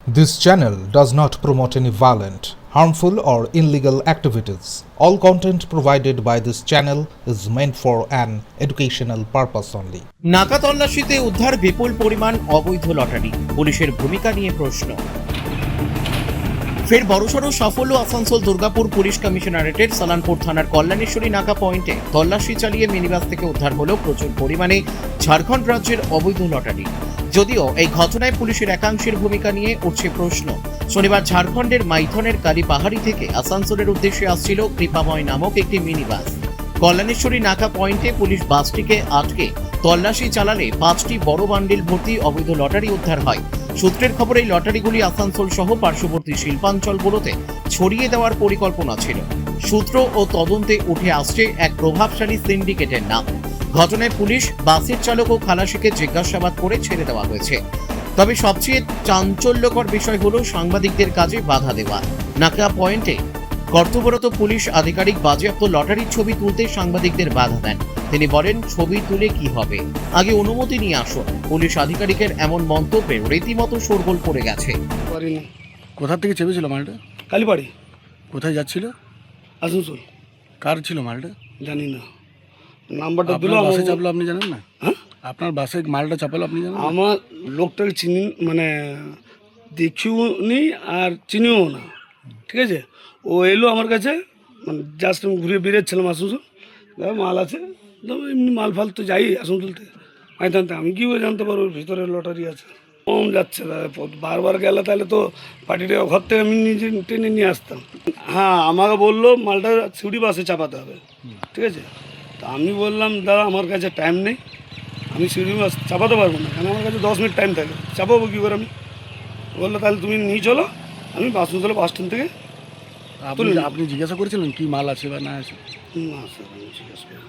This channel does not promote any violent, harmful, or illegal activities. All content provided by this channel is meant for an educational purpose only. নাকা তল্লাশিতে উদ্ধার বিপুল পরিমাণ অবৈধ lottery, পুলিশের ভূমিকা নিয়ে প্রশ্ন। ফের বড়সড় সাফল্য আসানসোল দুর্গাপুর পুলিশ কমিশনারেটের সালানপুর থানার কল্যাণেশ্বরী নাকা পয়েন্টে তল্লাশি চালিয়ে মিনিবাস থেকে উদ্ধার হলো প্রচুর পরিমাণে ঝাড়খণ্ড রাজ্যের অবৈধ লটারি। যদিও এই ঘটনায় পুলিশের একাংশের ভূমিকা নিয়ে উঠছে প্রশ্ন। শনিবার ঝাড়খণ্ডের মাইথনের কালী পাহাড়ি থেকে আসানসোলের উদ্দেশ্যে আসছিল কৃপাময় নামক একটি মিনিবাস। কল্যাণেশ্বরী নাকা পয়েন্টে পুলিশ বাসটিকে আটকে তল্লাশি চালালে 5টি বড় বান্ডিল ভর্তি অবৈধ লটারি উদ্ধার হয়। সূত্রের খবর, এই লটারিগুলি আসানসোল সহ পার্শ্ববর্তী শিল্পাঞ্চলগুলোতে ছড়িয়ে দেওয়ার পরিকল্পনা ছিল। সূত্র ও তদন্তে উঠে আসছে এক প্রভাবশালী সিন্ডিকেটের নাম। ঘটনায় পুলিশ বাসের চালক ও খালাসিকে জিজ্ঞাসাবাদ করে ছেড়ে দেওয়া হয়েছে। তবে সবচেয়ে চাঞ্চল্যকর বিষয় হলো সাংবাদিকদের কাজে বাধা দেওয়া। নাকা পয়েন্টে কর্তব্যরত পুলিশ আধিকারিক বাজেয়াপ্ত লটারির ছবি তুলতে সাংবাদিকদের বাধা দেন। তিনি বলেন, ছবি তুলে কি হবে, আগে অনুমতি নিয়ে আসুন। পুলিশ আধিকারিকের এমন মন্তব্যে রীতিমতো শোরগোল পড়ে গেছে। পারিনি। কোথা থেকে চেপেছিল মালটা? কালীবাড়ি, কোথায় যাচ্ছিল? আসানসোল। কার ছিল মালটা? জানি না, নাম্বারটা দিল। আপনার বাসে চাপলো আপনি জানেন না? হ্যাঁ, আপনার বাসে মালটা চাপালো আপনি জানেন না? আমার লোকটাকে চিনি, মানে দেখিও নি আর চিনিও না, ঠিক আছে। ও এলো আমার কাছে, মানে জাস্ট আমি ঘুরে বেরিয়েছিলাম আসানসোল, মাল আছে তো এমনি মাল ফাল তো যাই আসানসোল থেকে মাইথানতে। আমি কী করে জানতে পারবো ভিতরে লটারি আছে? কম যাচ্ছে দাদা, বারবার গেলে তাহলে তো পার্টিটা ঘর থেকে আমি নিজে টেনে নিয়ে আসতাম। হ্যাঁ, আমাকে বললো মালটা সিউড়ি বাসে চাপাতে হবে, ঠিক আছে। তা আমি বললাম, দাদা আমার কাছে টাইম নেই, আমি সিউড়ি বাস চাপাতে পারবো না, কারণ আমার কাছে 10 মিনিট টাইম থাকে, চাপাবো কী করে আমি? বললো তাহলে তুমি নিয়ে চলো, আমি আসানসোলে বাস স্ট্যান্ড থেকে। আপনি জিজ্ঞাসা করেছিলেন কি মাল আছে বা না আছে? না স্যার, আমি জিজ্ঞাসা করি।